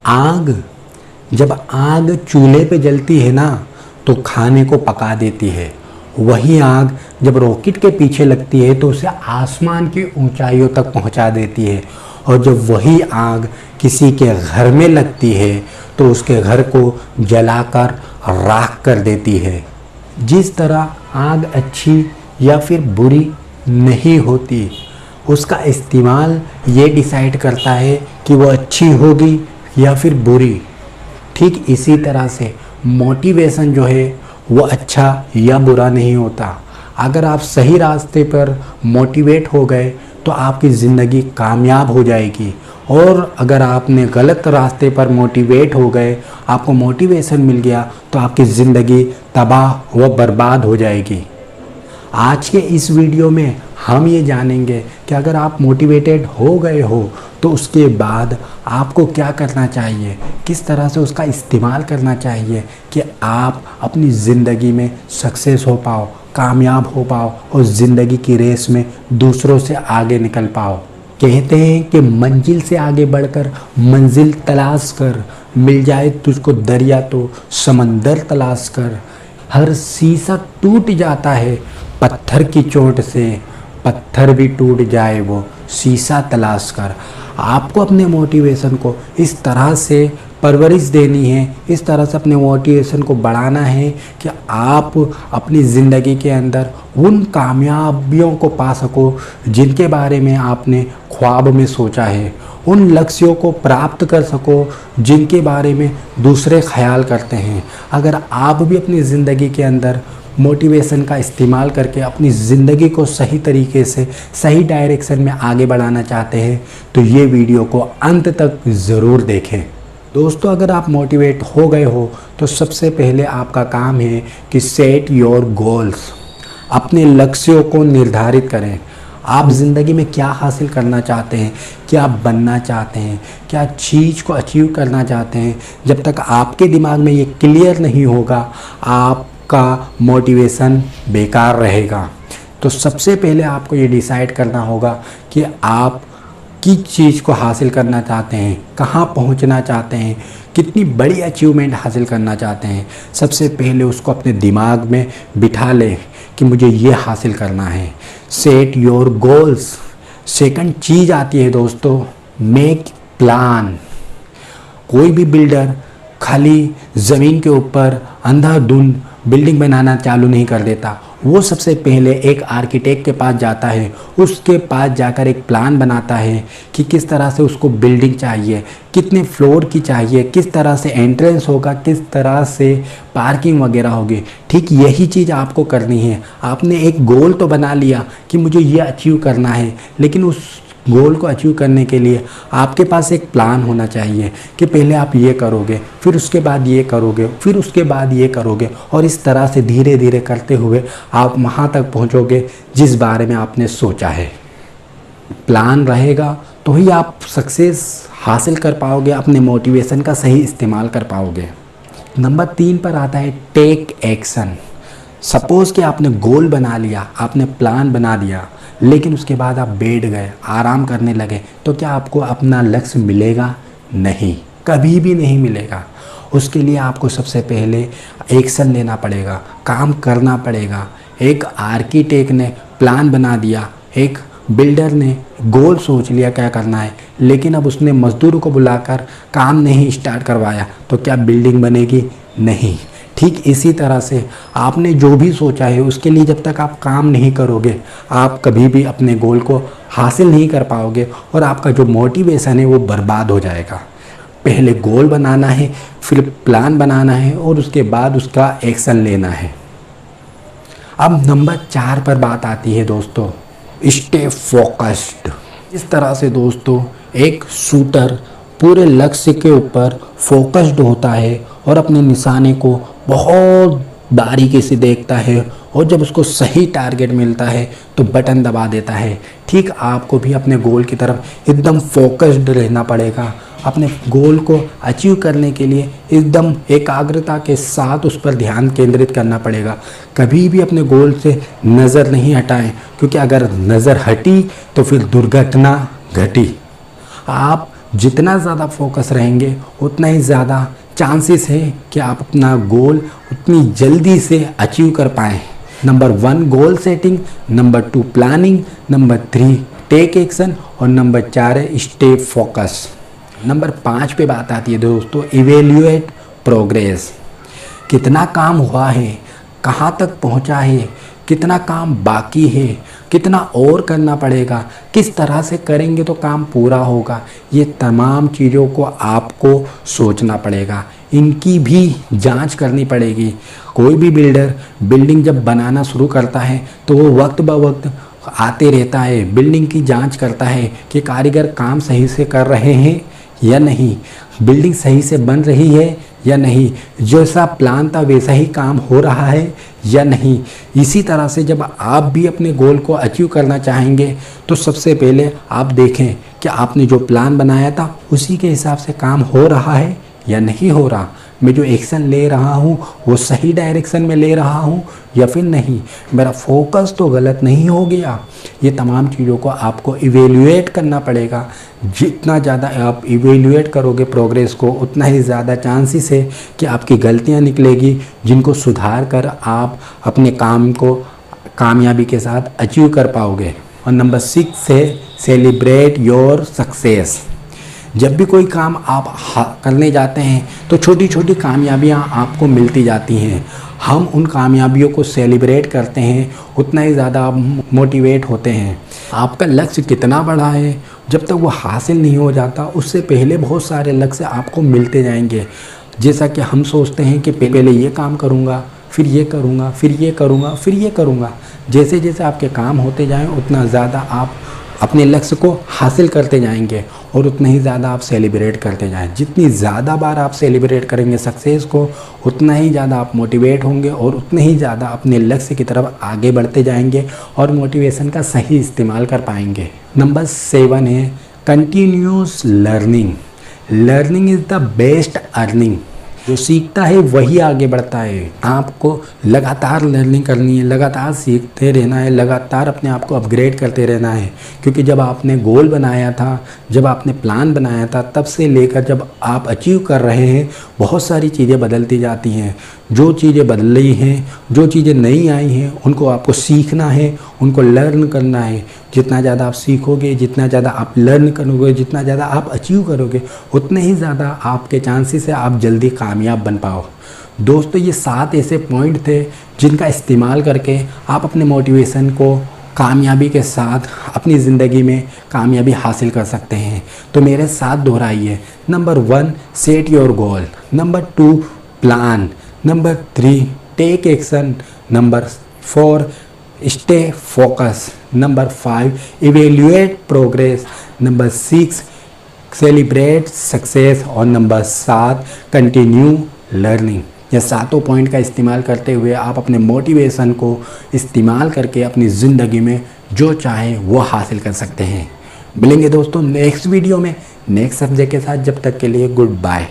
आग, जब आग चूल्हे पे जलती है ना तो खाने को पका देती है। वही आग जब रॉकेट के पीछे लगती है तो उसे आसमान की ऊंचाइयों तक पहुंचा देती है। और जब वही आग किसी के घर में लगती है तो उसके घर को जलाकर राख कर देती है। जिस तरह आग अच्छी या फिर बुरी नहीं होती, उसका इस्तेमाल ये डिसाइड करता है कि वो अच्छी होगी या फिर बुरी। ठीक इसी तरह से मोटिवेशन जो है वो अच्छा या बुरा नहीं होता। अगर आप सही रास्ते पर मोटिवेट हो गए तो आपकी ज़िंदगी कामयाब हो जाएगी, और अगर आपने गलत रास्ते पर मोटिवेट हो गए, आपको मोटिवेशन मिल गया तो आपकी ज़िंदगी तबाह व बर्बाद हो जाएगी। आज के इस वीडियो में हम ये जानेंगे कि अगर आप मोटिवेटेड हो गए हो तो उसके बाद आपको क्या करना चाहिए, किस तरह से उसका इस्तेमाल करना चाहिए कि आप अपनी ज़िंदगी में सक्सेस हो पाओ, कामयाब हो पाओ और ज़िंदगी की रेस में दूसरों से आगे निकल पाओ। कहते हैं कि मंजिल से आगे बढ़कर मंजिल तलाश कर, मिल जाए तुझको दरिया तो समंदर तलाश कर। हर शीशा टूट जाता है पत्थर की चोट से, पत्थर भी टूट जाए वो शीशा तलाश कर। आपको अपने मोटिवेशन को इस तरह से परवरिश देनी है, इस तरह से अपने मोटिवेशन को बढ़ाना है कि आप अपनी ज़िंदगी के अंदर उन कामयाबियों को पा सको जिनके बारे में आपने ख्वाब में सोचा है, उन लक्ष्यों को प्राप्त कर सको जिनके बारे में दूसरे ख्याल करते हैं। अगर आप भी अपनी ज़िंदगी के अंदर मोटिवेशन का इस्तेमाल करके अपनी ज़िंदगी को सही तरीके से सही डायरेक्शन में आगे बढ़ाना चाहते हैं तो ये वीडियो को अंत तक ज़रूर देखें। दोस्तों, अगर आप मोटिवेट हो गए हो तो सबसे पहले आपका काम है कि सेट योर गोल्स, अपने लक्ष्यों को निर्धारित करें। आप ज़िंदगी में क्या हासिल करना चाहते हैं, क्या बनना चाहते हैं, क्या चीज़ को अचीव करना चाहते हैं। जब तक आपके दिमाग में ये क्लियर नहीं होगा आपका मोटिवेशन बेकार रहेगा। तो सबसे पहले आपको ये डिसाइड करना होगा कि आप किस चीज़ को हासिल करना चाहते हैं, कहाँ पहुँचना चाहते हैं, कितनी बड़ी अचीवमेंट हासिल करना चाहते हैं। सबसे पहले उसको अपने दिमाग में बिठा लें कि मुझे ये हासिल करना है। Set your goals. सेकंड चीज़ आती है दोस्तों, मेक प्लान। कोई भी बिल्डर खाली ज़मीन के ऊपर अंधाधुंध बिल्डिंग बनाना चालू नहीं कर देता। वो सबसे पहले एक आर्किटेक्ट के पास जाता है, उसके पास जाकर एक प्लान बनाता है कि किस तरह से उसको बिल्डिंग चाहिए, कितने फ्लोर की चाहिए, किस तरह से एंट्रेंस होगा, किस तरह से पार्किंग वगैरह होगी। ठीक यही चीज़ आपको करनी है। आपने एक गोल तो बना लिया कि मुझे ये अचीव करना है, लेकिन उस गोल को अचीव करने के लिए आपके पास एक प्लान होना चाहिए कि पहले आप ये करोगे, फिर उसके बाद ये करोगे, फिर उसके बाद ये करोगे, और इस तरह से धीरे धीरे करते हुए आप वहाँ तक पहुँचोगे जिस बारे में आपने सोचा है। प्लान रहेगा तो ही आप सक्सेस हासिल कर पाओगे, अपने मोटिवेशन का सही इस्तेमाल कर पाओगे। नंबर 3 पर आता है टेक एक्शन। सपोज़ कि आपने गोल बना लिया, आपने प्लान बना दिया, लेकिन उसके बाद आप बैठ गए, आराम करने लगे, तो क्या आपको अपना लक्ष्य मिलेगा? नहीं, कभी भी नहीं मिलेगा। उसके लिए आपको सबसे पहले एक्शन लेना पड़ेगा, काम करना पड़ेगा। एक आर्किटेक्ट ने प्लान बना दिया, एक बिल्डर ने गोल सोच लिया क्या करना है, लेकिन अब उसने मजदूरों को बुलाकर काम नहीं स्टार्ट करवाया, तो क्या बिल्डिंग बनेगी? नहीं। ठीक इसी तरह से आपने जो भी सोचा है उसके लिए जब तक आप काम नहीं करोगे, आप कभी भी अपने गोल को हासिल नहीं कर पाओगे और आपका जो मोटिवेशन है वो बर्बाद हो जाएगा। पहले गोल बनाना है, फिर प्लान बनाना है और उसके बाद उसका एक्शन लेना है। अब नंबर 4 पर बात आती है दोस्तों, स्टे फोकस्ड। इस तरह से दोस्तों एक शूटर पूरे लक्ष्य के ऊपर फोकस्ड होता है और अपने निशाने को बहुत बारीकी से देखता है, और जब उसको सही टारगेट मिलता है तो बटन दबा देता है। ठीक आपको भी अपने गोल की तरफ एकदम फोकस्ड रहना पड़ेगा। अपने गोल को अचीव करने के लिए एकदम एकाग्रता के साथ उस पर ध्यान केंद्रित करना पड़ेगा। कभी भी अपने गोल से नज़र नहीं हटाएं, क्योंकि अगर नज़र हटी तो फिर दुर्घटना घटी। आप जितना ज़्यादा फोकस रहेंगे उतना ही ज़्यादा चांसेस है कि आप अपना गोल उतनी जल्दी से अचीव कर पाएँ। Number 1 goal setting, number 2 planning, number 3 take action और नंबर 4 है स्टे फोकस। नंबर 5 पे बात आती है दोस्तों इवेल्युएट प्रोग्रेस। कितना काम हुआ है, कहाँ तक पहुँचा है, कितना काम बाकी है, कितना और करना पड़ेगा, किस तरह से करेंगे तो काम पूरा होगा, ये तमाम चीज़ों को आपको सोचना पड़ेगा, इनकी भी जांच करनी पड़ेगी। कोई भी बिल्डर बिल्डिंग जब बनाना शुरू करता है तो वो वक्त ब वक्त आते रहता है, बिल्डिंग की जांच करता है कि कारीगर काम सही से कर रहे हैं या नहीं, बिल्डिंग सही से बन रही है या नहीं, जैसा प्लान था वैसा ही काम हो रहा है या नहीं। इसी तरह से जब आप भी अपने गोल को अचीव करना चाहेंगे तो सबसे पहले आप देखें कि आपने जो प्लान बनाया था उसी के हिसाब से काम हो रहा है या नहीं हो रहा, मैं जो एक्शन ले रहा हूँ वो सही डायरेक्शन में ले रहा हूँ या फिर नहीं, मेरा फोकस तो गलत नहीं हो गया। ये तमाम चीज़ों को आपको इवेल्युएट करना पड़ेगा। जितना ज़्यादा आप इवेल्युएट करोगे प्रोग्रेस को उतना ही ज़्यादा चांसेस है कि आपकी गलतियाँ निकलेगी जिनको सुधार कर आप अपने काम को कामयाबी के साथ अचीव कर पाओगे। और नंबर 6 है सेलिब्रेट योर सक्सेस। जब भी कोई काम आप करने जाते हैं तो छोटी छोटी कामयाबियां आपको मिलती जाती हैं, हम उन कामयाबियों को सेलिब्रेट करते हैं उतना ही ज़्यादा आप मोटिवेट होते हैं। आपका लक्ष्य कितना बड़ा है, जब तक वो हासिल नहीं हो जाता उससे पहले बहुत सारे लक्ष्य आपको मिलते जाएंगे। जैसा कि हम सोचते हैं कि पहले ये काम करूँगा, फिर ये करूँगा, फिर ये करूँगा, फिर ये करूँगा, जैसे जैसे आपके काम होते जाएँ उतना ज़्यादा आप अपने लक्ष्य को हासिल करते जाएंगे और उतना ही ज़्यादा आप सेलिब्रेट करते जाएं। जितनी ज़्यादा बार आप सेलिब्रेट करेंगे सक्सेस को उतना ही ज़्यादा आप मोटिवेट होंगे और उतने ही ज़्यादा अपने लक्ष्य की तरफ आगे बढ़ते जाएंगे और मोटिवेशन का सही इस्तेमाल कर पाएंगे। नंबर 7 है continuous learning. Learning is the best earning. जो सीखता है वही आगे बढ़ता है। आपको लगातार लर्निंग करनी है, लगातार सीखते रहना है, लगातार अपने आप को अपग्रेड करते रहना है। क्योंकि जब आपने गोल बनाया था, जब आपने प्लान बनाया था, तब से लेकर जब आप अचीव कर रहे हैं बहुत सारी चीज़ें बदलती जाती हैं। जो चीज़ें बदल रही हैं, जो चीज़ें नई आई हैं, उनको आपको सीखना है, उनको लर्न करना है। जितना ज़्यादा आप सीखोगे, जितना ज़्यादा आप लर्न करोगे, जितना ज़्यादा आप अचीव करोगे उतने ही ज़्यादा आपके चांसेस है आप जल्दी कामयाब बन पाओ। दोस्तों ये 7 ऐसे पॉइंट थे जिनका इस्तेमाल करके आप अपने मोटिवेशन को कामयाबी के साथ अपनी ज़िंदगी में कामयाबी हासिल कर सकते हैं। तो मेरे साथ दोहराइए। Number 1 set your goal, number 2 plan, number 3 take action, number 4 stay focus, number 5 evaluate progress, number 6 celebrate success और नंबर 7 कंटिन्यू लर्निंग। ये 7 पॉइंट का इस्तेमाल करते हुए आप अपने मोटिवेशन को इस्तेमाल करके अपनी ज़िंदगी में जो चाहे वो हासिल कर सकते हैं। मिलेंगे दोस्तों नेक्स्ट वीडियो में नेक्स्ट सब्जेक्ट के साथ। जब तक के लिए गुड बाय।